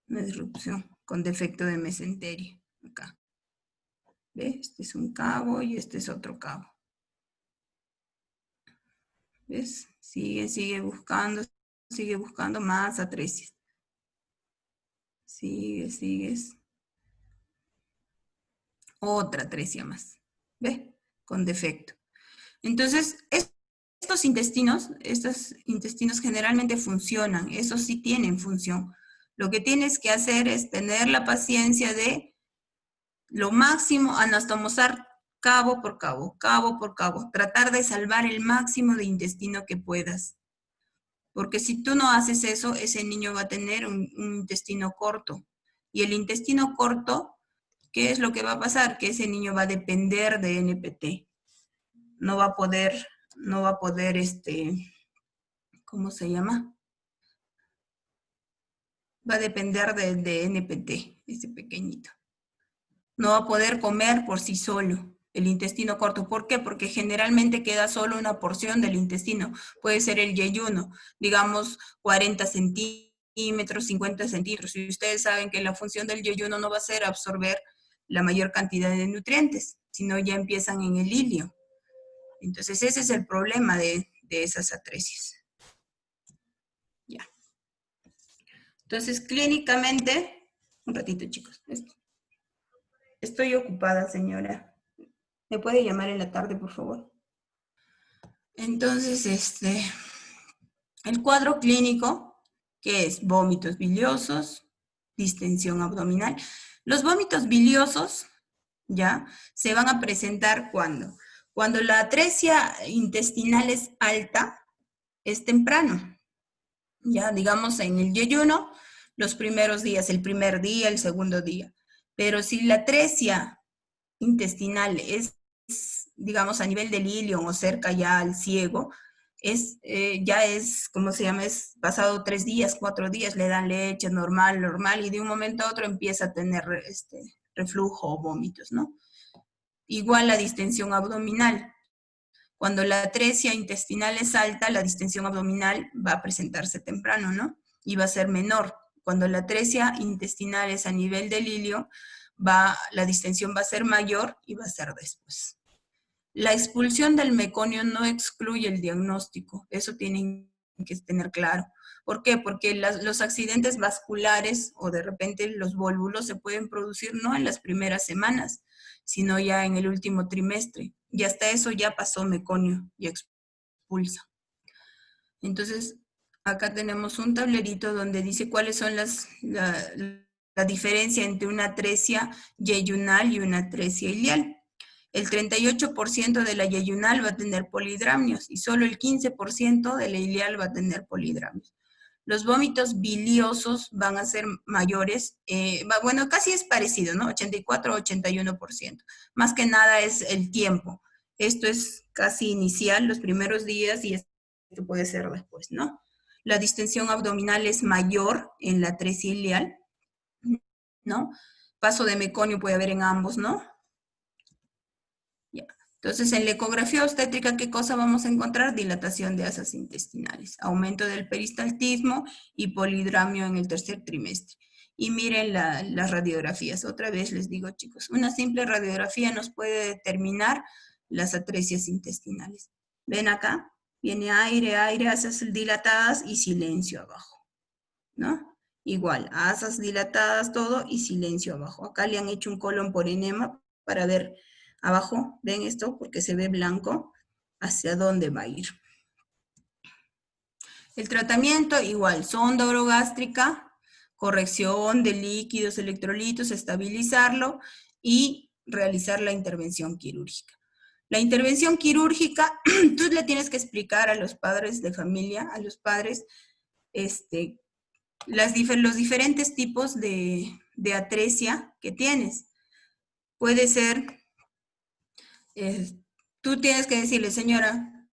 Una disrupción con defecto de mesenterio. Acá. ¿Ves? Este es un cabo y este es otro cabo. ¿Ves? Sigue buscando más atresias. Sigues. Otra atresia más. ¿Ves? Con defecto. Entonces, estos intestinos generalmente funcionan. Esos sí tienen función. Lo que tienes que hacer es tener la paciencia de lo máximo anastomosar cabo por cabo. Tratar de salvar el máximo de intestino que puedas. Porque si tú no haces eso, ese niño va a tener un intestino corto. Y el intestino corto, ¿qué es lo que va a pasar? Que ese niño va a depender de NPT. No va a poder, ¿cómo se llama? Va a depender de NPT, ese pequeñito. No va a poder comer por sí solo. El intestino corto. ¿Por qué? Porque generalmente queda solo una porción del intestino. Puede ser el yeyuno, digamos 40 centímetros, 50 centímetros. Y ustedes saben que la función del yeyuno no va a ser absorber la mayor cantidad de nutrientes, sino ya empiezan en el ilio. Entonces ese es el problema de esas atresias. Ya. Entonces clínicamente, un ratito chicos. Estoy ocupada, señora. ¿Me puede llamar en la tarde, por favor? Entonces, el cuadro clínico, que es vómitos biliosos, distensión abdominal. Los vómitos biliosos, ¿ya? Se van a presentar ¿cuándo? Cuando la atresia intestinal es alta, es temprano. Ya, digamos, en el yeyuno, los primeros días, el primer día, el segundo día. Pero si la atresia intestinal es, digamos, a nivel del ilion o cerca ya al ciego, ya es, ¿cómo se llama? Es pasado 3 días, 4 días, le dan leche normal, y de un momento a otro empieza a tener reflujo o vómitos, ¿no? Igual la distensión abdominal. Cuando la atresia intestinal es alta, la distensión abdominal va a presentarse temprano, ¿no? Y va a ser menor. Cuando la atresia intestinal es a nivel del ilio, la distensión va a ser mayor y va a ser después. La expulsión del meconio no excluye el diagnóstico, eso tienen que tener claro. ¿Por qué? Porque los accidentes vasculares o de repente los vólvulos se pueden producir no en las primeras semanas, sino ya en el último trimestre. Y hasta eso ya pasó meconio y expulsa. Entonces, acá tenemos un tablerito donde dice cuáles son la diferencia entre una atresia yeyunal y una atresia ilial. El 38% de la yeyunal va a tener polidramnios y solo el 15% de la ilial va a tener polidramnios. Los vómitos biliosos van a ser mayores, bueno, casi es parecido, ¿no? 84-81%. Más que nada es el tiempo. Esto es casi inicial, los primeros días, y esto puede ser después, ¿no? La distensión abdominal es mayor en la atresia ilial, ¿no? Paso de meconio puede haber en ambos, ¿no? Ya. Entonces, en la ecografía obstétrica, ¿qué cosa vamos a encontrar? Dilatación de asas intestinales, aumento del peristaltismo y polidramio en el tercer trimestre. Y miren las radiografías. Otra vez les digo, chicos, una simple radiografía nos puede determinar las atresias intestinales. ¿Ven acá? Viene aire, aire, asas dilatadas y silencio abajo, ¿no? Igual, asas dilatadas, todo, y silencio abajo. Acá le han hecho un colon por enema para ver abajo, ¿ven esto? Porque se ve blanco, hacia dónde va a ir. El tratamiento, igual, sonda orogástrica, corrección de líquidos, electrolitos, estabilizarlo y realizar la intervención quirúrgica. La intervención quirúrgica, tú le tienes que explicar a los padres de familia, a los padres, los diferentes tipos de atresia que tienes. Puede ser, tú tienes que decirle, señora,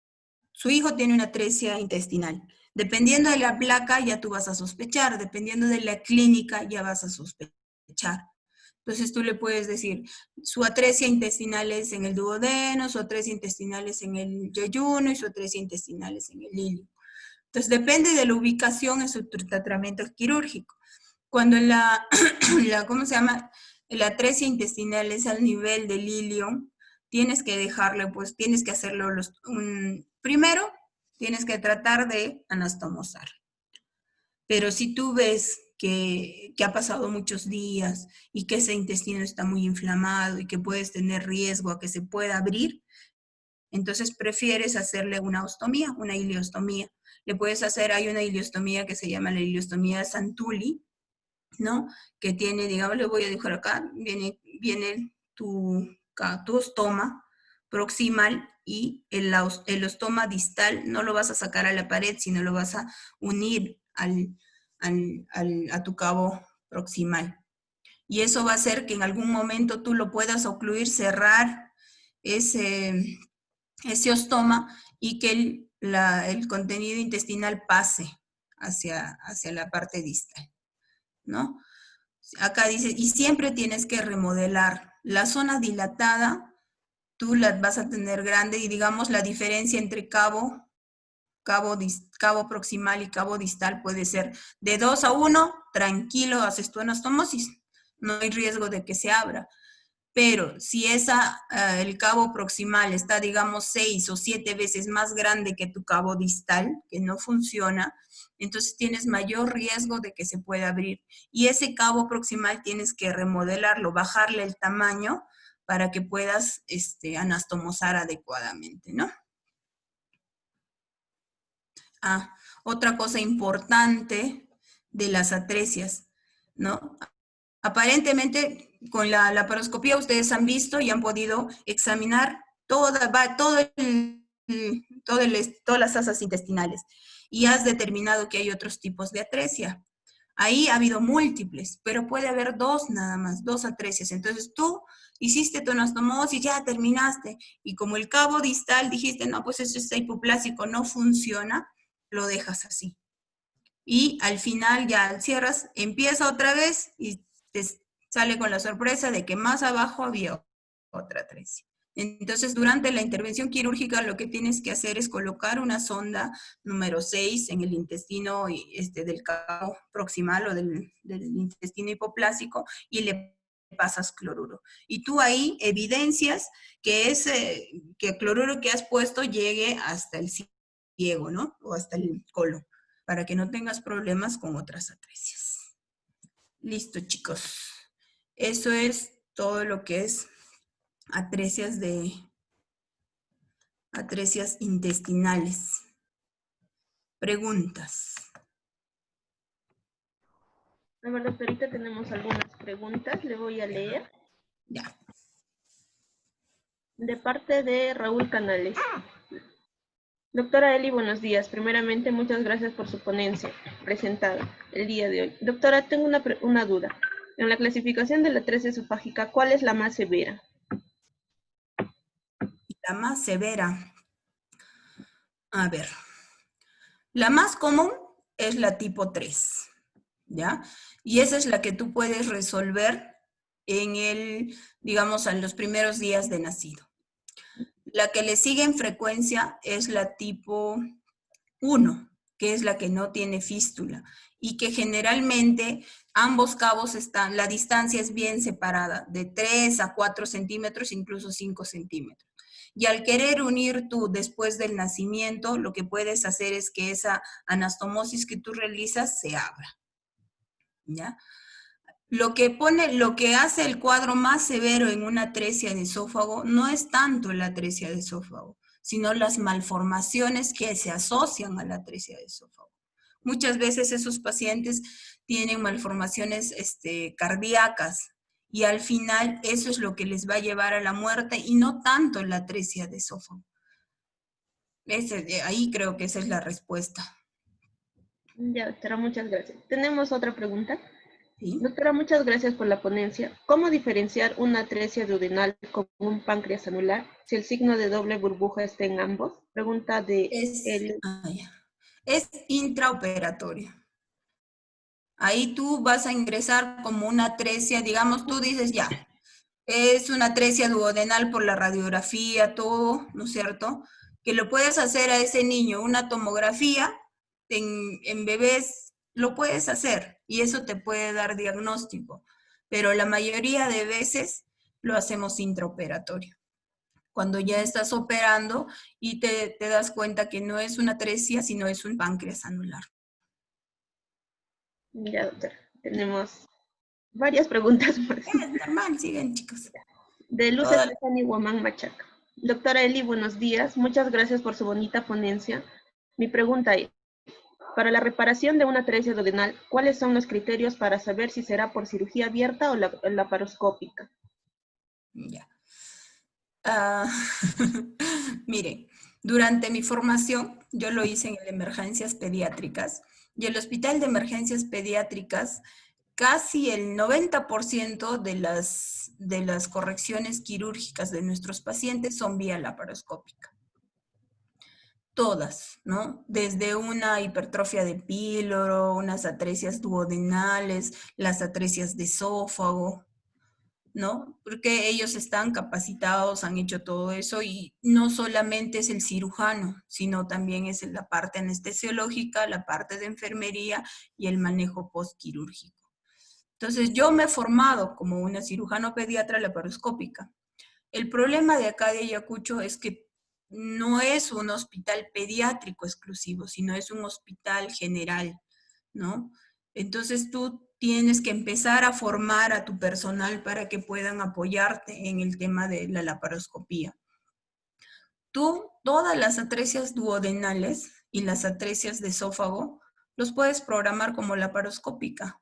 su hijo tiene una atresia intestinal. Dependiendo de la placa ya tú vas a sospechar, dependiendo de la clínica ya vas a sospechar. Entonces tú le puedes decir, su atresia intestinal es en el duodeno, su atresia intestinal es en el yeyuno y su atresia intestinal es en el ilio. Entonces depende de la ubicación en su tratamiento quirúrgico. Cuando ¿cómo se llama? La atresia intestinal es al nivel del ilio, tienes que dejarle, pues tienes que hacerlo, primero tienes que tratar de anastomosar. Pero si tú ves que ha pasado muchos días y que ese intestino está muy inflamado y que puedes tener riesgo a que se pueda abrir, entonces prefieres hacerle una ostomía, una ileostomía. Le puedes hacer, hay una ileostomía que se llama la ileostomía Santulli, ¿no? Que tiene, digamos, le voy a dejar acá, viene tu ostoma proximal y el ostoma distal no lo vas a sacar a la pared, sino lo vas a unir a tu cabo proximal. Y eso va a hacer que en algún momento tú lo puedas ocluir, cerrar ese ostoma y que el contenido intestinal pase hacia la parte distal, ¿no? Acá dice, y siempre tienes que remodelar. La zona dilatada, tú la vas a tener grande y digamos la diferencia entre cabo proximal y cabo distal puede ser de 2 a 1, tranquilo, haces tu anastomosis. No hay riesgo de que se abra. Pero si el cabo proximal está, digamos, 6 o 7 veces más grande que tu cabo distal, que no funciona, entonces tienes mayor riesgo de que se pueda abrir. Y ese cabo proximal tienes que remodelarlo, bajarle el tamaño para que puedas anastomosar adecuadamente, ¿no? Otra cosa importante de las atresias, ¿no? Aparentemente, con la laparoscopía ustedes han visto y han podido examinar todas las asas intestinales y has determinado que hay otros tipos de atresia. Ahí ha habido múltiples, pero puede haber 2 nada más, 2 atresias. Entonces tú hiciste tu anastomosis, ya terminaste, y como el cabo distal dijiste, no, pues eso es hipoplásico, no funciona, lo dejas así. Y al final ya cierras, empieza otra vez y te sale con la sorpresa de que más abajo había otra atresia. Entonces, durante la intervención quirúrgica lo que tienes que hacer es colocar una sonda número 6 en el intestino del cabo proximal o del intestino hipoplásico y le pasas cloruro. Y tú ahí evidencias que el cloruro que has puesto llegue hasta el ciego, ¿no? O hasta el colon, para que no tengas problemas con otras atresias. Listo, chicos. Eso es todo lo que es atresias intestinales. Preguntas. A ver, doctorita, tenemos algunas preguntas. Le voy a leer. Ya. De parte de Raúl Canales. Doctora Eli, buenos días. Primeramente, muchas gracias por su ponencia presentada el día de hoy. Doctora, tengo una duda. En la clasificación de la atresia esofágica, ¿cuál es la más severa? La más severa. A ver. La más común es la tipo 3, ¿ya? Y esa es la que tú puedes resolver digamos, en los primeros días de nacido. La que le sigue en frecuencia es la tipo 1, que es la que no tiene fístula, y que generalmente ambos cabos están, la distancia es bien separada, de 3 a 4 centímetros, incluso 5 centímetros. Y al querer unir tú después del nacimiento, lo que puedes hacer es que esa anastomosis que tú realizas se abra, ¿ya? Lo que hace el cuadro más severo en una atresia de esófago no es tanto la atresia de esófago, sino las malformaciones que se asocian a la atresia de esófago. Muchas veces esos pacientes tienen malformaciones cardíacas y al final eso es lo que les va a llevar a la muerte y no tanto la atresia de esófago. Ahí creo que esa es la respuesta. Ya, doctora, muchas gracias. Tenemos otra pregunta. ¿Sí? Doctora, muchas gracias por la ponencia. ¿Cómo diferenciar una atresia duodenal con un páncreas anular si el signo de doble burbuja está en ambos? Pregunta de es intraoperatorio. Ahí tú vas a ingresar como una atresia, digamos, tú dices ya, es una atresia duodenal por la radiografía, todo, ¿no es cierto? Que lo puedes hacer a ese niño, una tomografía en bebés, lo puedes hacer y eso te puede dar diagnóstico, pero la mayoría de veces lo hacemos intraoperatorio. Cuando ya estás operando y te das cuenta que no es una atresia, sino es un páncreas anular. Ya, doctora, tenemos varias preguntas más. Es normal, siguen chicos. De Luz Estefani Guamán Machaca. Doctora Eli, buenos días. Muchas gracias por su bonita ponencia. Mi pregunta es, para la reparación de una atresia duodenal, ¿cuáles son los criterios para saber si será por cirugía abierta o laparoscópica? Ya. Miren, durante mi formación, yo lo hice en el emergencias pediátricas, y el hospital de emergencias pediátricas, casi el 90% de las correcciones quirúrgicas de nuestros pacientes son vía laparoscópica. Todas, ¿no? Desde una hipertrofia de píloro, unas atresias duodenales, las atresias de esófago, ¿no? Porque ellos están capacitados, han hecho todo eso y no solamente es el cirujano, sino también es la parte anestesiológica, la parte de enfermería y el manejo postquirúrgico. Entonces, yo me he formado como una cirujano pediatra laparoscópica. El problema de acá de Ayacucho es que no es un hospital pediátrico exclusivo, sino es un hospital general, ¿no? Entonces tú tienes que empezar a formar a tu personal para que puedan apoyarte en el tema de la laparoscopía. Tú, todas las atresias duodenales y las atresias de esófago, los puedes programar como laparoscópica,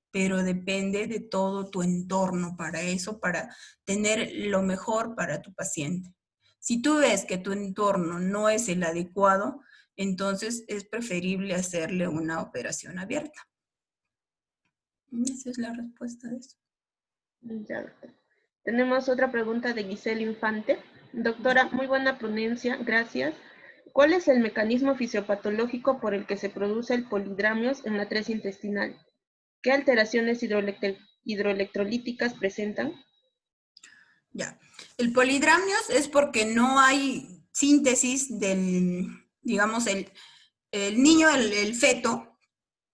pero depende de todo tu entorno para eso, para tener lo mejor para tu paciente. Si tú ves que tu entorno no es el adecuado, entonces es preferible hacerle una operación abierta. Esa es la respuesta de eso. Ya, doctora. Tenemos otra pregunta de Giselle Infante. Doctora, muy buena ponencia, gracias. ¿Cuál es el mecanismo fisiopatológico por el que se produce el polidramios en la atresia intestinal? ¿Qué alteraciones hidroelectrolíticas presentan? Ya. El polidramios es porque no hay síntesis del, digamos, el niño, el feto,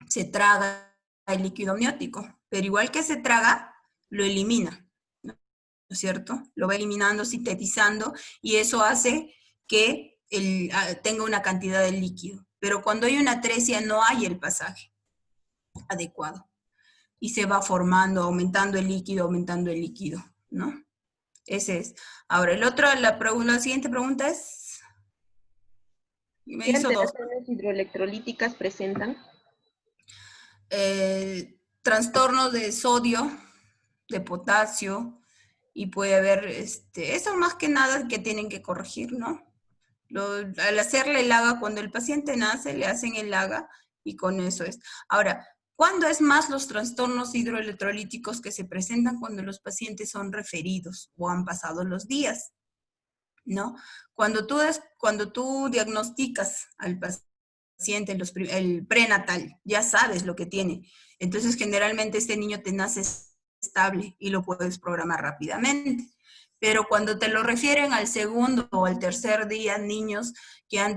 se traga el líquido amniótico, pero igual que se traga, lo elimina, ¿no es cierto? Lo va eliminando, sintetizando, y eso hace que tenga una cantidad de líquido. Pero cuando hay una atresia no hay el pasaje adecuado. Y se va formando, aumentando el líquido, ¿no? Ese es. Ahora, la siguiente pregunta es... ¿Qué alteraciones hidroelectrolíticas presentan? Trastornos de sodio, de potasio, y puede haber, eso más que nada que tienen que corregir, ¿no? Al hacerle el AGA, cuando el paciente nace, le hacen el AGA y con eso es. Ahora, ¿cuándo es más los trastornos hidroelectrolíticos que se presentan? Cuando los pacientes son referidos o han pasado los días, ¿no? Cuando tú diagnosticas al paciente el prenatal, ya sabes lo que tiene. Entonces, generalmente este niño te nace estable y lo puedes programar rápidamente. Pero cuando te lo refieren al segundo o al tercer día, niños que han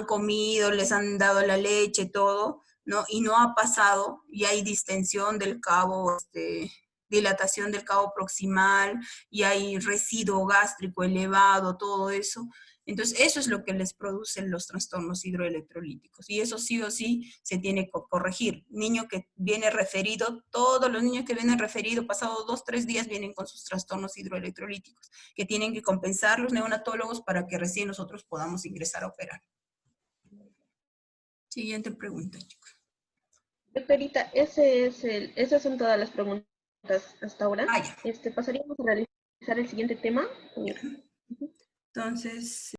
comido, les han dado la leche, todo, ¿no? Y no ha pasado, y hay distensión del cabo, dilatación del cabo proximal, y hay residuo gástrico elevado, todo eso. Entonces, eso es lo que les producen los trastornos hidroelectrolíticos. Y eso sí o sí se tiene que corregir. Niño que viene referido, todos los niños que vienen referidos, pasados 2, 3 días, vienen con sus trastornos hidroelectrolíticos, que tienen que compensar los neonatólogos para que recién nosotros podamos ingresar a operar. Siguiente pregunta, chicos. Doctorita, esas son todas las preguntas hasta ahora. Ah, ya. Pasaríamos a realizar el siguiente tema. Ya. Entonces,